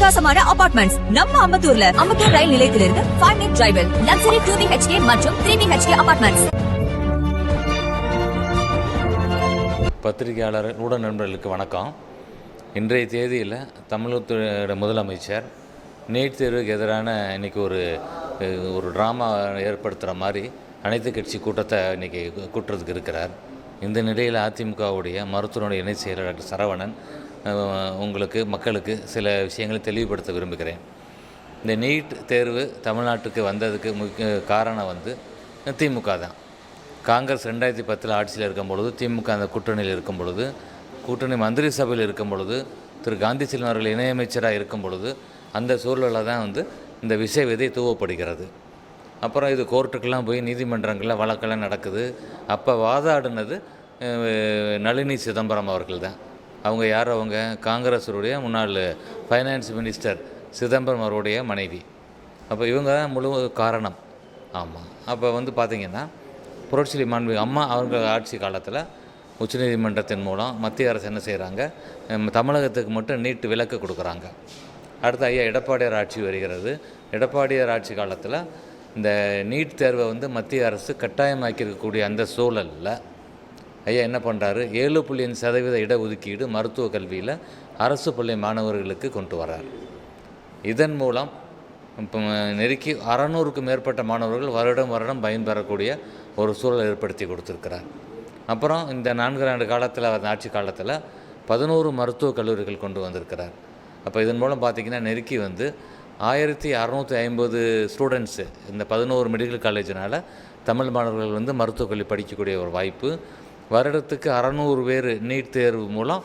அட்டகாசமான அபார்ட்மெண்ட்ஸ் நம்ம அம்பத்தூர்ல. அம்பத்தூர் ரயில் நிலையத்திலிருந்து 5 minute டிரைவில் லக்ஸரி 2 BHK மற்றும் 3 BHK அபார்ட்மெண்ட்ஸ். பத்திரிகையாளர் ஊடக நண்பர்களுக்கு வணக்கம். இன்றைய தேதியில் தமிழகத்தோட முதலமைச்சர் நீட் தேர்வுக்கு எதிரான இன்றைக்கி ஒரு ட்ராமா ஏற்படுத்துகிற மாதிரி அனைத்து கட்சி கூட்டத்தை இன்றைக்கி கூட்டுறதுக்கு இருக்கிறார். இந்த நிலையில் அதிமுகவுடைய மருத்துவனுடைய இணை செயலர் டாக்டர் சரவணன் மக்களுக்கு சில விஷயங்களை தெளிவுபடுத்த விரும்புகிறேன். இந்த நீட் தேர்வு தமிழ்நாட்டுக்கு வந்ததுக்கு முக்கிய காரணம் திமுக தான். காங்கிரஸ் 2010 ஆட்சியில் இருக்கும் பொழுது, திமுக அந்த கூட்டணியில் இருக்கும் பொழுது, கூட்டணி மந்திரி சபையில் இருக்கும் பொழுது, திரு காந்தி செல்வன் அவர்கள் இணையமைச்சராக இருக்கும் பொழுது, அந்த சூழலில் தான் இந்த விஷய விதை தூவப்படுகிறது. அப்புறம் இது கோர்ட்டுக்கெல்லாம் போய் நீதிமன்றங்களில் வழக்கெல்லாம் நடக்குது. அப்போ வாதாடினது நளினி சிதம்பரம் அவர்கள் தான். அவங்க யார்? அவங்க காங்கிரஸுடைய முன்னாள் ஃபைனான்ஸ் மினிஸ்டர் சிதம்பரம் அவருடைய மனைவி. அப்போ இவங்க தான் முழு காரணம். ஆமாம். அப்போ பார்த்திங்கன்னா புரட்சி மாண்பு அம்மா அவங்க ஆட்சி காலத்தில் உச்சநீதிமன்றத்தின் மூலம் மத்திய அரசு என்ன செய்கிறாங்க, தமிழகத்துக்கு மட்டும் நீட் விலக்கு கொடுக்குறாங்க. அடுத்து ஐயா எடப்பாடியார் ஆட்சி வருகிறது. எடப்பாடியார் ஆட்சி காலத்தில் இந்த நீட் தேர்வை மத்திய அரசு கட்டாயமாக்கியிருக்கக்கூடிய அந்த சூழலில் ஐயா என்ன பண்ணுறாரு, 7.5% இடஒதுக்கீடு மருத்துவ கல்வியில் அரசு பள்ளி மாணவர்களுக்கு கொண்டு வர்றார். இதன் மூலம் இப்போ நெருக்கி 600க்கும் மேற்பட்ட மாணவர்கள் வருடம் பயன்பெறக்கூடிய ஒரு சூழல் ஏற்படுத்தி கொடுத்துருக்கிறார். அப்புறம் இந்த 4 ஆண்டு காலத்தில் ஆட்சி காலத்தில் 11 மருத்துவக் கல்லூரிகள் கொண்டு வந்திருக்கிறார். அப்போ இதன் மூலம் பார்த்திங்கன்னா நெருக்கி 1650 ஸ்டூடெண்ட்ஸு இந்த 11 மெடிக்கல் காலேஜினால் தமிழ் மாணவர்கள் மருத்துவக் கல்வி படிக்கக்கூடிய ஒரு வாய்ப்பு. வருடத்துக்கு 600 பேர் நீட் தேர்வு மூலம்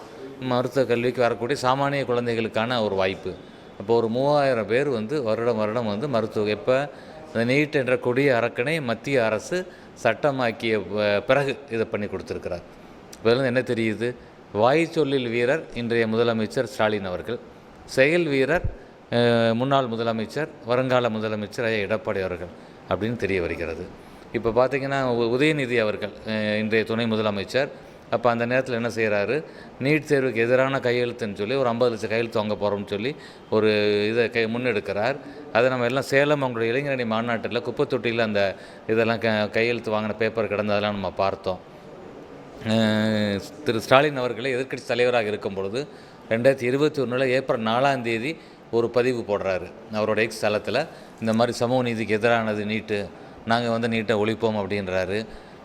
மருத்துவக் கல்விக்கு வரக்கூடிய சாமானிய குழந்தைகளுக்கான ஒரு வாய்ப்பு. அப்போ ஒரு 3000 பேர் வருடம் மருத்துவ இப்போ இந்த நீட் என்ற கொடிய அரக்கனை மத்திய அரசு சட்டமாக்கிய பிறகு இதை பண்ணி கொடுத்துருக்கிறார். இதில் என்ன தெரியுது? வாய் சொல்லில் வீரர் இன்றைய முதலமைச்சர் ஸ்டாலின் அவர்கள், செயல் வீரர் முன்னாள் முதலமைச்சர் வருங்கால முதலமைச்சர் ஐயா எடப்பாடி அவர்கள் அப்படின்னு தெரிய வருகிறது. இப்போ பார்த்திங்கன்னா உதயநிதி அவர்கள் இன்றைய துணை முதலமைச்சர். அப்போ அந்த நேரத்தில் என்ன செய்கிறாரு, நீட் தேர்வுக்கு எதிரான கையெழுத்துன்னு சொல்லி ஒரு 50 லட்சம் கையெழுத்து வாங்க போகிறோம்னு சொல்லி ஒரு இதை முன்னெடுக்கிறார். அதை நம்ம எல்லாம் சேலம் அவங்களுடைய இளைஞரணி மாநாட்டில் குப்பைத்தொட்டியில் அந்த இதெல்லாம் கையெழுத்து வாங்கின பேப்பர் கிடந்ததெல்லாம் நம்ம பார்த்தோம். திரு ஸ்டாலின் அவர்களே எதிர்க்கட்சி தலைவராக இருக்கும் பொழுது 2021 ஏப்ரல் 4ஆம் தேதி ஒரு பதிவு போடுறாரு அவரோட எக்ஸ் தளத்தில். இந்த மாதிரி சமூக நீதிக்கு எதிரானது நீட்டு, நாங்கள் நீட்டை ஒழிப்போம் அப்படின்றாரு.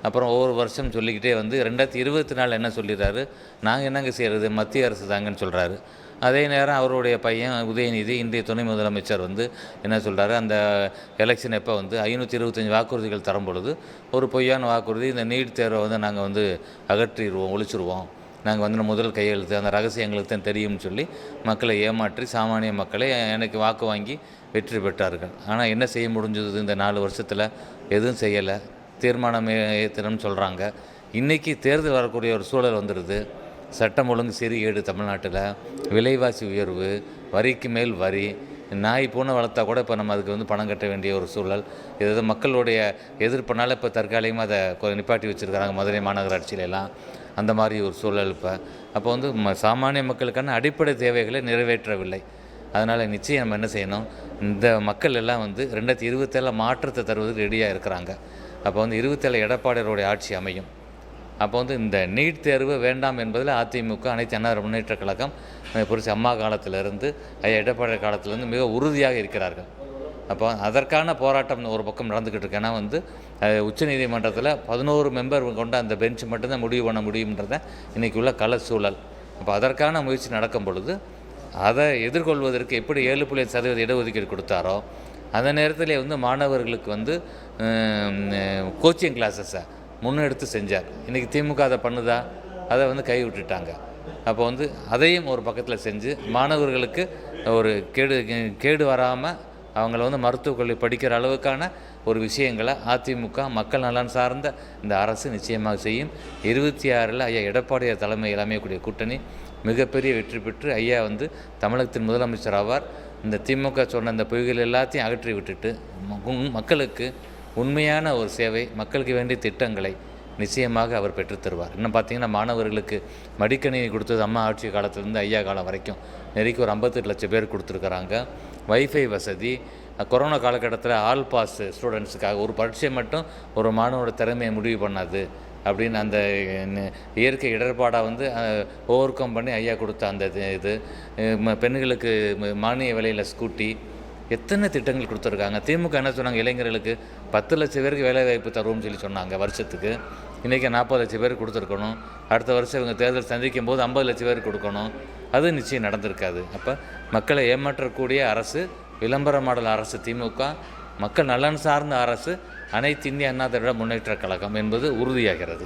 அப்புறம் ஒவ்வொரு வருஷம் சொல்லிக்கிட்டே 2024 என்ன சொல்லிடுறாரு, நாங்கள் என்னங்க செய்கிறது, மத்திய அரசு தாங்கன்னு சொல்கிறாரு. அதே நேரம் அவருடைய பையன் உதயநிதி இன்றைய துணை முதலமைச்சர் என்ன சொல்கிறாரு, அந்த எலெக்ஷன் எப்போ 525 வாக்குறுதிகள் தரும் பொழுது ஒரு பொய்யான வாக்குறுதி, இந்த நீட் தேர்வை நாங்கள் அகற்றிடுவோம், ஒழிச்சிருவோம், நாங்கள் முதல் கையெழுத்து அந்த ரகசியங்களுக்கு தான் தெரியும்னு சொல்லி மக்களை ஏமாற்றி சாமானிய மக்களை எனக்கு வாக்கு வாங்கி வெற்றி பெற்றார்கள். ஆனால் என்ன செய்ய முடிஞ்சது? இந்த 4 வருஷத்தில் எதுவும் செய்யலை. தீர்மானம் ஏற்றணும்னு சொல்கிறாங்க. இன்றைக்கி தேர்தல் வரக்கூடிய ஒரு சூழல் வந்துடுது. சட்டம் ஒழுங்கு சீர்கேடு தமிழ்நாட்டில், விலைவாசி உயர்வு, வரிக்கு மேல் வரி, நாய் பூனை வளர்த்தா கூட இப்போ நம்ம அதுக்கு பணம் கட்ட வேண்டிய ஒரு சூழல். இது மக்களுடைய எதிர்ப்புனால இப்போ தற்காலிகமாக அதை நிப்பாட்டி வச்சுருக்கிறாங்க மதுரை மாநகராட்சியிலெல்லாம். அந்த மாதிரி ஒரு சூழல் அப்போ சாமானிய மக்களுக்கான அடிப்படை தேவைகளை நிறைவேற்றவில்லை. அதனால் நிச்சயம் நம்ம என்ன செய்யணும், இந்த மக்கள் எல்லாம் 2027 மாற்றத்தை தருவதற்கு ரெடியாக இருக்கிறாங்க. அப்போ 27 எடப்பாடியாருடைய ஆட்சி அமையும். அப்போ இந்த நீட் தேர்வு வேண்டாம் என்பதில் அதிமுக அனைத்து அண்ணா முன்னேற்ற கழகம் புரட்சி அம்மா காலத்திலிருந்து ஐயா எடப்பாடி காலத்திலிருந்து மிக உறுதியாக இருக்கிறார்கள். அப்போ அதற்கான போராட்டம் ஒரு பக்கம் நடந்துக்கிட்டு இருக்கு. ஏன்னா உச்சநீதிமன்றத்தில் 11 மெம்பர் கொண்ட அந்த பெஞ்ச் மட்டும்தான் முடிவு பண்ண முடியும்ன்றத இன்றைக்கி உள்ள கள சூழல். அப்போ அதற்கான முயற்சி நடக்கும் பொழுது அதை எதிர்கொள்வதற்கு எப்படி 7.5% இடஒதுக்கீடு கொடுத்தாரோ அந்த நேரத்தில் மாணவர்களுக்கு கோச்சிங் கிளாஸஸை முன்னெடுத்து செஞ்சார். இன்றைக்கி திமுக அதை பண்ணுதா? அதை கை விட்டுட்டாங்க. அப்போ அதையும் ஒரு பக்கத்தில் செஞ்சு மாணவர்களுக்கு ஒரு கேடு வராமல் அவங்கள மருத்துவக் கல்வி படிக்கிற அளவுக்கான ஒரு விஷயங்களை அதிமுக மக்கள் நலன் சார்ந்த இந்த அரசு நிச்சயமாக செய்யும். 26 ஐயா எடப்பாடியார் தலைமையில் அமையக்கூடிய கூட்டணி மிகப்பெரிய வெற்றி பெற்று ஐயா தமிழகத்தின் முதலமைச்சர் ஆவார். இந்த திமுக சொன்ன இந்த பொய்கள் எல்லாத்தையும் அகற்றி விட்டுட்டு மக்களுக்கு உண்மையான ஒரு சேவை, மக்களுக்கு வேண்டிய திட்டங்களை நிச்சயமாக அவர் பெற்றுத்தருவார். இன்னும் பார்த்தீங்கன்னா மாணவர்களுக்கு மடிக்கணினி கொடுத்தது அம்மா ஆட்சி காலத்திலேருந்து ஐயா காலம் வரைக்கும் நெருக்கி ஒரு 58 லட்சம் பேர் கொடுத்துருக்குறாங்க. வைஃபை வசதி, கொரோனா காலகட்டத்தில் ஆல் பாஸ் ஸ்டூடெண்ட்ஸுக்காக ஒரு பரீட்சை மட்டும் ஒரு மாணவனோட திறமையை முடிவு பண்ணாது அப்படின்னு அந்த இயற்கை இடர்பாடாக வந்து ஓவர் கம் பண்ணி ஐயா கொடுத்த அந்த இது பெண்களுக்கு மானிய விலையில் ஸ்கூட்டி, எத்தனை திட்டங்கள் கொடுத்துருக்காங்க. திமுக என்ன சொன்னாங்க, இளைஞர்களுக்கு 10 லட்சம் பேருக்கு வேலை வாய்ப்பு தருவோம்னு சொல்லி சொன்னாங்க வருஷத்துக்கு. இன்றைக்கி 40 லட்சம் பேருக்கு கொடுத்துருக்கணும். அடுத்த வருஷம் இவங்க தேர்தல் சந்திக்கும் போது 50 லட்சம் பேருக்கு கொடுக்கணும். அது நிச்சயம் நடந்திருக்காது. அப்போ மக்களை ஏமாற்றக்கூடிய அரசு, விளம்பர மாடல் அரசு திமுக, மக்கள் நலன் சார்ந்த அரசு அனைத்து இந்திய அண்ணா திராவிட முன்னேற்றக் கழகம் என்பது உறுதியாகிறது.